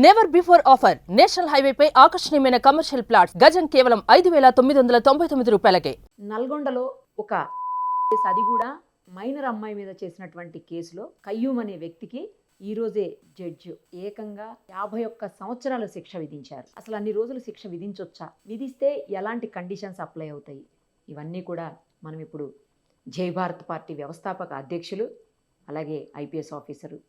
Never before offer national హైవేపై ఆకర్షణీయమైన commercial plots గజం కేవలం 5,999 రూపాయలకే. నల్గొండలో ఒక కేసు, అది కూడా మైనర్ అమ్మాయి మీద చేసినటువంటి కేసులో కయ్యూమ్ అనే వ్యక్తికి ఈ రోజే జడ్జి ఏకంగా 51 సంవత్సరాల శిక్ష విధించారు. అసలు అన్ని రోజులు శిక్ష విధించొచ్చా, విధిస్తే ఎలాంటి కండిషన్స్ అప్లై అవుతాయి, ఇవన్నీ కూడా మనం ఇప్పుడు జై భారత్ పార్టీ వ్యవస్థాపక అధ్యక్షులు అలాగే ఐపీఎస్ ఆఫీసరు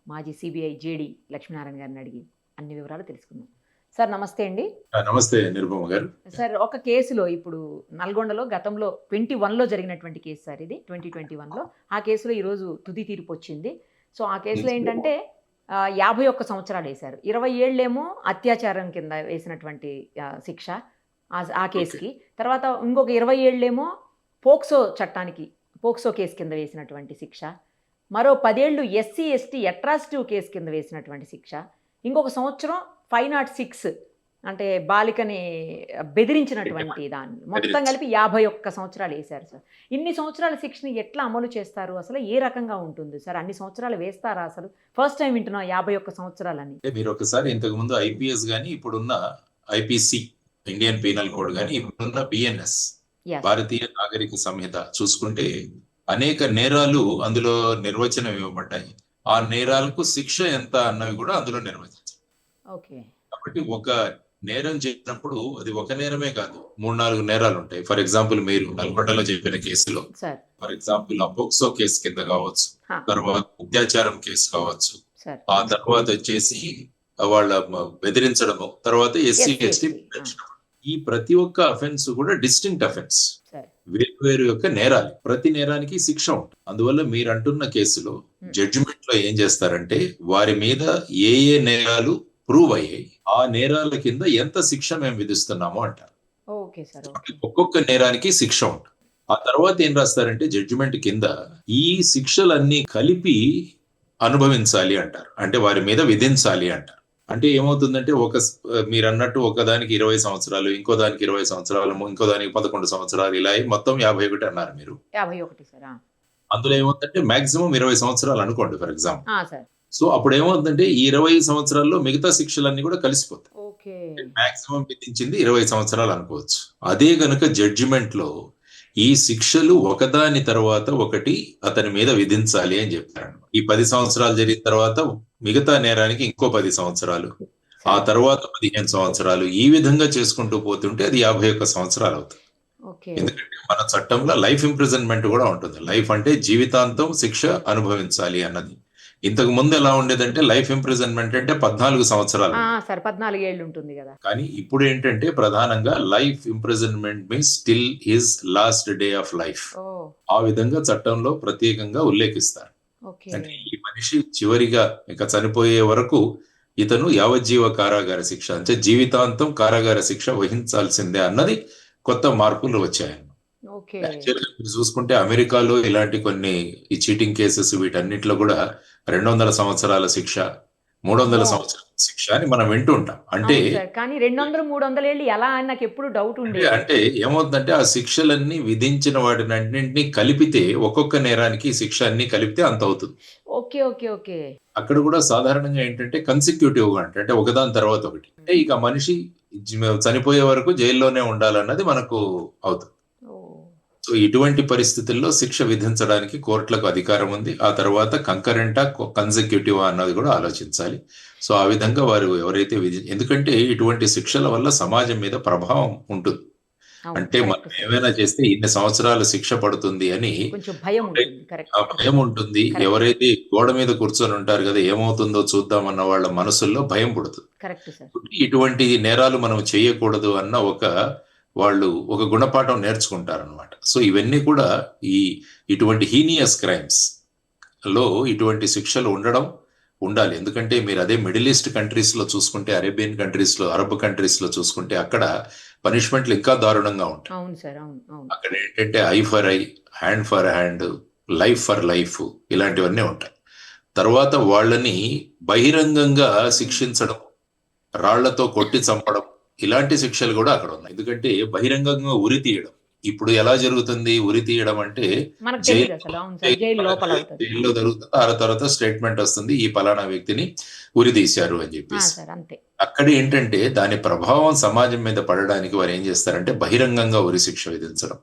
మాజీ సిబిఐ జేడి లక్ష్మీనారాయణ గారిని అడిగి అన్ని వివరాలు తెలుసుకుందాం. సార్ నమస్తే అండి. నమస్తే నిరుపమ గారు. సార్, ఒక కేసులో ఇప్పుడు నల్గొండలో గతంలో 21లో జరిగినటువంటి కేసు సార్, ఇది 2021లో. ఆ కేసులో ఈరోజు తుది తీర్పు వచ్చింది. సో ఆ కేసులో ఏంటంటే 51 సంవత్సరాలు వేశారు, 20 ఏళ్ళేమో అత్యాచారం కింద వేసినటువంటి శిక్ష ఆ కేసుకి. తర్వాత ఇంకొక 20 ఏళ్ళేమో పోక్సో కేసు కింద వేసినటువంటి శిక్ష. మరో 10 ఏళ్ళు ఎస్సీ ఎస్టీ అట్రాసిటివ్ కేసు కింద వేసినటువంటి శిక్ష. ఇంకొక సంవత్సరం 506 అంటే బాలికని బెదిరించినటువంటి దాన్ని, మొత్తం కలిపి 51 సంవత్సరాలు వేశారు సార్. ఇన్ని సంవత్సరాల శిక్షని ఎట్లా అమలు చేస్తారు, అసలు ఏ రకంగా ఉంటుంది సార్? అన్ని సంవత్సరాలు వేస్తారా? అసలు ఫస్ట్ టైం వింటున్నాం 51 సంవత్సరాలని. మీరు ఒకసారి ఇంతకు ముందు ఐపీఎస్ గానీ ఇప్పుడున్న ఐపీసీ ఇండియన్ పీనల్ కోడ్ గానీ ఇప్పుడున్న బిఎన్ఎస్ భారతీయ నాగరిక సంహిత చూసుకుంటే అనేక నేరాలు అందులో నిర్వచనం ఇవ్వబడ్డాయి. ఆ నేరాలకు శిక్ష ఎంత అన్నవి కూడా అందులో నిర్వచించారు. కాబట్టి ఒక నేరం చేసినప్పుడు అది ఒక నేరమే కాదు, 3-4 నేరాలు ఉంటాయి. ఫర్ ఎగ్జాంపుల్ మీరు నల్గొండలో చెప్పిన కేసులో ఫర్ ఎగ్జాంపుల్ పోక్సో కేసు కింద కావచ్చు, తర్వాత అత్యాచారం కేసు కావచ్చు, ఆ తర్వాత వచ్చేసి వాళ్ళ బెదిరించడము, తర్వాత ఎస్సీ ఎస్టీ. ఈ ప్రతి ఒక్క అఫెన్స్ కూడా డిస్టింక్ట్ అఫెన్స్, వేరు యొక్క నేరాలు. ప్రతి నేరానికి శిక్ష ఉంటుంది. అందువల్ల మీరు అంటున్న కేసులో జడ్జిమెంట్ లో ఏం చేస్తారంటే వారి మీద ఏ ఏ నేరాలు ప్రూవ్ అయ్యాయి, ఆ నేరాల కింద ఎంత శిక్ష మేము విధిస్తున్నామో అంటారు. ఒక్కొక్క నేరానికి శిక్ష ఉంటుంది. ఆ తర్వాత ఏం రాస్తారంటే జడ్జిమెంట్ కింద ఈ శిక్షలన్నీ కలిపి అనుభవించాలి అంటారు, అంటే వారి మీద విధించాలి అంటారు. అంటే ఏమవుతుందంటే మీరు అన్నట్టు ఒకదానికి 20 సంవత్సరాలు, ఇంకో దానికి 20 సంవత్సరాలు, ఇంకో దానికి 11 సంవత్సరాలు, ఇలా మొత్తం 51 అన్నారు మీరు. 51 అందులో ఏమవుతుందంటే మాక్సిమం 20 సంవత్సరాలు అనుకోండి ఫర్ ఎగ్జాంపుల్. సో అప్పుడు ఏమవుతుందంటే ఈ 20 సంవత్సరాల్లో మిగతా శిక్షలన్నీ కూడా కలిసిపోతాయి. మాక్సిమం విధించింది 20 సంవత్సరాలు అనుకోవచ్చు. అదే గనుక జడ్జిమెంట్ లో ఈ శిక్షలు ఒకదాని తర్వాత ఒకటి అతని మీద విధించాలి అని చెప్పారు. ఈ 10 సంవత్సరాలు జరిగిన తర్వాత మిగతా నేరానికి ఇంకో 10 సంవత్సరాలు, ఆ తర్వాత 15 సంవత్సరాలు, ఈ విధంగా చేసుకుంటూ పోతుంటే అది 51 సంవత్సరాలు అవుతుంది. ఎందుకంటే మన చట్టంలో లైఫ్ ఇంప్రిజన్మెంట్ కూడా ఉంటుంది. లైఫ్ అంటే జీవితాంతం శిక్ష అనుభవించాలి అన్నది. ఇంతకు ముందు ఎలా ఉండేదంటే లైఫ్ ఇంప్రిజన్మెంట్ అంటే 14 సంవత్సరాలు, 14 ఏళ్ళు ఉంటుంది కదా. కానీ ఇప్పుడు ఏంటంటే ప్రధానంగా life imprisonment means till his last day of life. ఆ విధంగా చట్టంలో ప్రత్యేకంగా ఉల్లేఖిస్తారు. అంటే ఈ మనిషి చివరిగా ఇక చనిపోయే వరకు ఇతను యావజ్జీవ కారాగార శిక్ష, అంటే జీవితాంతం కారాగార శిక్ష వహించాల్సిందే అన్నది కొత్త మార్పులు వచ్చాయి. చూసుకుంటే అమెరికాలో ఇలాంటి కొన్ని ఈ చీటింగ్ కేసెస్ వీటన్నిటిలో కూడా 200 సంవత్సరాల శిక్ష, 300 సంవత్సరాల శిక్ష అని మనం వింటూ ఉంటాం. అంటే కానీ 200-300 ఏళ్ళు ఎలా అని నాకు ఎప్పుడు డౌట్ ఉండేది. అంటే ఏమవుతుందంటే ఆ శిక్షలన్నీ విధించిన వాటిని అన్నింటినీ కలిపితే ఒక్కొక్క నేరానికి శిక్ష అన్ని కలిపితే అంత అవుతుంది. అక్కడ కూడా సాధారణంగా ఏంటంటే కన్సిక్యూటివ్ గా అంటే ఒకదాని తర్వాత ఒకటి, అంటే ఇక మనిషి చనిపోయే వరకు జైల్లోనే ఉండాలన్నది మనకు అవుతుంది. సో ఇటువంటి పరిస్థితుల్లో శిక్ష విధించడానికి కోర్టులకు అధికారం ఉంది. ఆ తర్వాత కంకరెంటా కన్సిక్యూటివా అన్నది కూడా ఆలోచించాలి. సో ఆ విధంగా వారు ఎవరైతే ఎందుకంటే ఇటువంటి శిక్షల వల్ల సమాజం మీద ప్రభావం ఉంటుంది. అంటే మనం ఏమైనా చేస్తే ఇన్ని సంవత్సరాల శిక్ష పడుతుంది అని భయం ఉంటుంది. ఎవరైతే గోడ మీద కూర్చొని ఉంటారు కదా ఏమవుతుందో చూద్దామన్న వాళ్ళ మనసుల్లో భయం పుడుతుంది. ఇటువంటి నేరాలు మనం చేయకూడదు అన్న వాళ్ళు ఒక గుణపాఠం నేర్చుకుంటారు అనమాట. సో ఇవన్నీ కూడా ఇటువంటి హీనియస్ క్రైమ్స్ లో ఇటువంటి శిక్షలు ఉండాలి. ఎందుకంటే మీరు అదే మిడిల్ ఈస్ట్ కంట్రీస్ లో చూసుకుంటే, అరేబియన్ కంట్రీస్ లో, అరబ్ కంట్రీస్ లో చూసుకుంటే అక్కడ పనిష్మెంట్లు ఇంకా దారుణంగా ఉంటాయి. అక్కడ ఏంటంటే I for I, hand for hand, life for life, ఇలాంటివన్నీ ఉంటాయి. తర్వాత వాళ్ళని బహిరంగంగా శిక్షించడం, రాళ్లతో కొట్టి చంపడం, ఇలాంటి శిక్షలు కూడా అక్కడ ఉన్నాయి. ఎందుకంటే బహిరంగంగా ఉరి తీయడం, ఇప్పుడు ఎలా జరుగుతుంది ఉరి తీయడం అంటే మనకు జైలు తెలియదు అసలు. అవును సార్, జైలు లోపల అవుతుంది. జైల్లో జరుగుతుంది, ఆ తర్వాత స్టేట్మెంట్ వస్తుంది ఈ పలానా వ్యక్తిని ఉరి తీశారు అని చెప్పేసి. సార్ అంతే. అక్కడ ఏంటంటే దాని ప్రభావం సమాజం మీద పడడానికి వారు ఏం చేస్తారంటే బహిరంగంగా ఉరి శిక్ష విధించడం,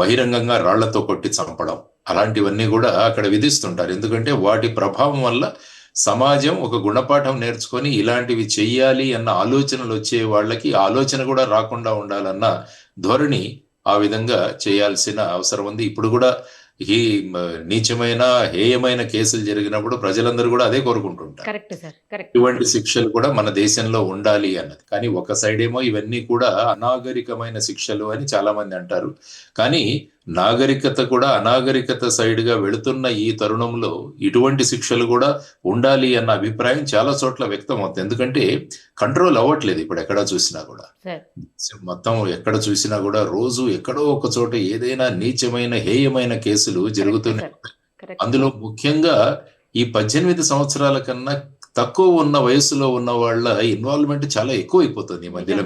బహిరంగంగా రాళ్లతో కొట్టి చంపడం, అలాంటివన్నీ కూడా అక్కడ విధిస్తుంటారు. ఎందుకంటే వాటి ప్రభావం వల్ల సమాజం ఒక గుణపాఠం నేర్చుకొని ఇలాంటివి చెయ్యాలి అన్న ఆలోచనలు వచ్చే వాళ్ళకి ఆలోచన కూడా రాకుండా ఉండాలన్న ధోరణి ఆ విధంగా చేయాల్సిన అవసరం ఉంది. ఇప్పుడు కూడా ఈ నీచమైన హేయమైన కేసులు జరిగినప్పుడు ప్రజలందరూ కూడా అదే కోరుకుంటుంటారు. Correct sir, correct. ఇటువంటి శిక్షలు కూడా మన దేశంలో ఉండాలి అన్నది. కానీ ఒక సైడ్ ఏమో ఇవన్నీ కూడా అనాగరికమైన శిక్షలు అని చాలా మంది అంటారు. కానీ నాగరికత కూడా అనాగరికత సైడ్ గా వెళుతున్న ఈ తరుణంలో ఇటువంటి శిక్షలు కూడా ఉండాలి అన్న అభిప్రాయం చాలా చోట్ల వ్యక్తం అవుతుంది. ఎందుకంటే కంట్రోల్ అవ్వట్లేదు ఇప్పుడు ఎక్కడ చూసినా కూడా. మొత్తం ఎక్కడ చూసినా కూడా రోజు ఎక్కడో ఒక చోట ఏదైనా నీచమైన హేయమైన కేసులు జరుగుతున్నాయి. అందులో ముఖ్యంగా ఈ 18 సంవత్సరాల కన్నా తక్కువ ఉన్న వయసులో ఉన్న వాళ్ళ ఇన్వాల్వ్మెంట్ చాలా ఎక్కువ అయిపోతుంది ఈ మధ్యలో.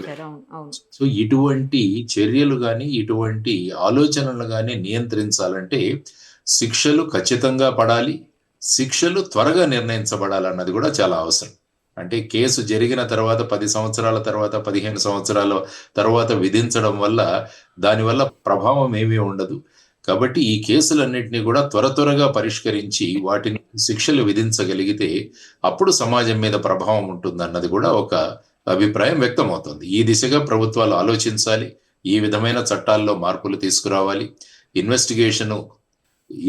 సో ఇటువంటి చర్యలు కానీ ఇటువంటి ఆలోచనలు కానీ నియంత్రించాలంటే శిక్షలు ఖచ్చితంగా పడాలి, శిక్షలు త్వరగా నిర్ణయించబడాలన్నది కూడా చాలా అవసరం. అంటే కేసు జరిగిన తర్వాత 10 సంవత్సరాల తర్వాత 15 సంవత్సరాల తర్వాత విధించడం వల్ల దానివల్ల ప్రభావం ఏమీ ఉండదు. కాబట్టి ఈ కేసులన్నింటినీ కూడా త్వరగా పరిష్కరించి వాటిని శిక్షలు విధించగలిగితే అప్పుడు సమాజం మీద ప్రభావం ఉంటుందన్నది కూడా ఒక అభిప్రాయం వ్యక్తమవుతుంది. ఈ దిశగా ప్రభుత్వాలు ఆలోచించాలి, ఈ విధమైన చట్టాల్లో మార్పులు తీసుకురావాలి, ఇన్వెస్టిగేషన్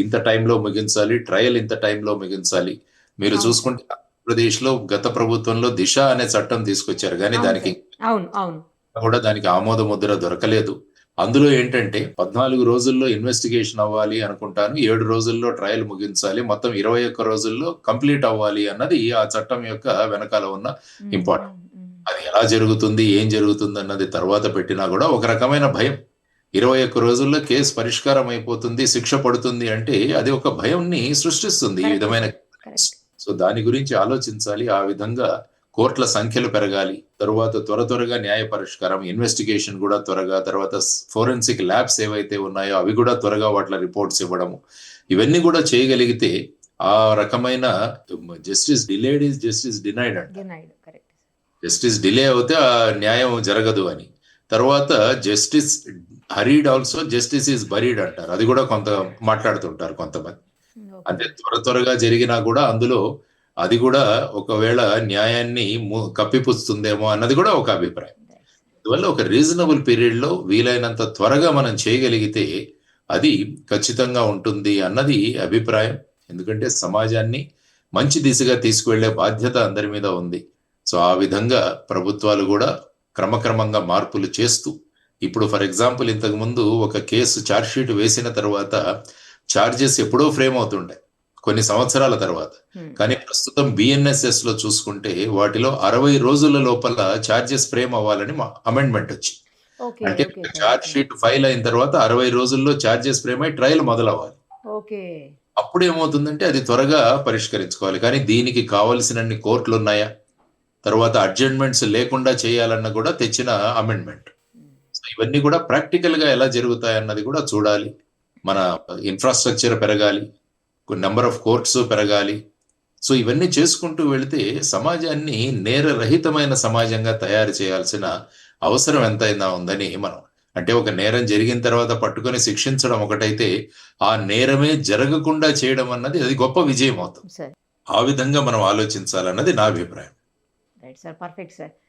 ఇంత టైంలో ముగించాలి, ట్రయల్ ఇంత టైంలో ముగించాలి. మీరు చూసుకుంటే ఆంధ్రప్రదేశ్ లో గత ప్రభుత్వంలో దిశ అనే చట్టం తీసుకొచ్చారు, కానీ దానికి కూడా దానికి ఆమోద ముద్ర దొరకలేదు. అందులో ఏంటంటే 14 రోజుల్లో ఇన్వెస్టిగేషన్ అవ్వాలి అనుకుంటాను, 7 రోజుల్లో ట్రయల్ ముగించాలి, మొత్తం 21 రోజుల్లో కంప్లీట్ అవ్వాలి అన్నది ఆ చట్టం యొక్క వెనకాల ఉన్న ఇంపార్టెంట్. అది ఎలా జరుగుతుంది ఏం జరుగుతుంది అన్నది తర్వాత పెట్టినా కూడా ఒక రకమైన భయం. 21 రోజుల్లో కేసు పరిష్కారం అయిపోతుంది, శిక్ష పడుతుంది అంటే అది ఒక భయంని సృష్టిస్తుంది ఈ విధమైన. సో దాని గురించి ఆలోచించాలి. ఆ విధంగా కోర్టుల సంఖ్యలు పెరగాలి, తరువాత త్వరగా న్యాయ పరిష్కారం, ఇన్వెస్టిగేషన్ కూడా త్వరగా, తర్వాత ఫోరెన్సిక్ ల్యాబ్స్ ఏవైతే ఉన్నాయో అవి కూడా త్వరగా వాటి రిపోర్ట్స్ ఇవ్వడము, ఇవన్నీ కూడా చేయగలిగితే ఆ రకమైన justice delayed is justice denied అంట. జస్టిస్ డిలే అవుతే ఆ న్యాయం జరగదు అని. తర్వాత justice hurried also justice is buried అంటారు, అది కూడా కొంత మాట్లాడుతుంటారు కొంతమంది. అంటే త్వరగా జరిగినా కూడా అందులో అది కూడా ఒకవేళ న్యాయాన్ని కప్పిపుస్తుందేమో అన్నది కూడా ఒక అభిప్రాయం. అందువల్ల ఒక రీజనబుల్ పీరియడ్ లో వీలైనంత త్వరగా మనం చేయగలిగితే అది ఖచ్చితంగా ఉంటుంది అన్నది అభిప్రాయం. ఎందుకంటే సమాజాన్ని మంచి దిశగా తీసుకువెళ్లే బాధ్యత అందరి మీద ఉంది. సో ఆ విధంగా ప్రభుత్వాలు కూడా క్రమక్రమంగా మార్పులు చేస్తూ, ఇప్పుడు ఫర్ ఎగ్జాంపుల్ ఇంతకు ముందు ఒక కేసు ఛార్జ్ షీట్ వేసిన తర్వాత ఛార్జెస్ ఎప్పుడో ఫ్రేమ్ అవుతుండే కొన్ని సంవత్సరాల తర్వాత, కానీ ప్రస్తుతం బిఎన్ఎస్ఎస్ లో చూసుకుంటే వాటిలో 60 రోజుల లోపల ఛార్జెస్ ఫ్రేమ్ అవ్వాలని అమెండ్మెంట్ వచ్చింది. అంటే ఛార్జ్ షీట్ ఫైల్ అయిన తర్వాత 60 రోజుల్లో ఛార్జెస్ ఫ్రేమ్ అయి ట్రయల్ మొదలవ్వాలి. అప్పుడు ఏమవుతుందంటే అది త్వరగా పరిష్కరించుకోవాలి. కానీ దీనికి కావలసినన్ని కోర్టులు ఉన్నాయా, తర్వాత అడ్జస్ట్మెంట్స్ లేకుండా చేయాలన్న కూడా తెచ్చిన అమెండ్మెంట్. సో ఇవన్నీ కూడా ప్రాక్టికల్ గా ఎలా జరుగుతాయన్నది కూడా చూడాలి. మన ఇన్ఫ్రాస్ట్రక్చర్ పెరగాలి, నెంబర్ ఆఫ్ కోర్ట్స్ పెరగాలి. సో ఇవన్నీ చేసుకుంటూ వెళితే సమాజాన్ని నేరరహితమైన సమాజంగా తయారు చేయాల్సిన అవసరం ఎంతైనా ఉందని మనం, అంటే ఒక నేరం జరిగిన తర్వాత పట్టుకొని శిక్షించడం ఒకటైతే, ఆ నేరమే జరగకుండా చేయడం అన్నది అది గొప్ప విజయం అవుతుంది. ఆ విధంగా మనం ఆలోచించాలన్నది నా అభిప్రాయం. Right sir, perfect sir.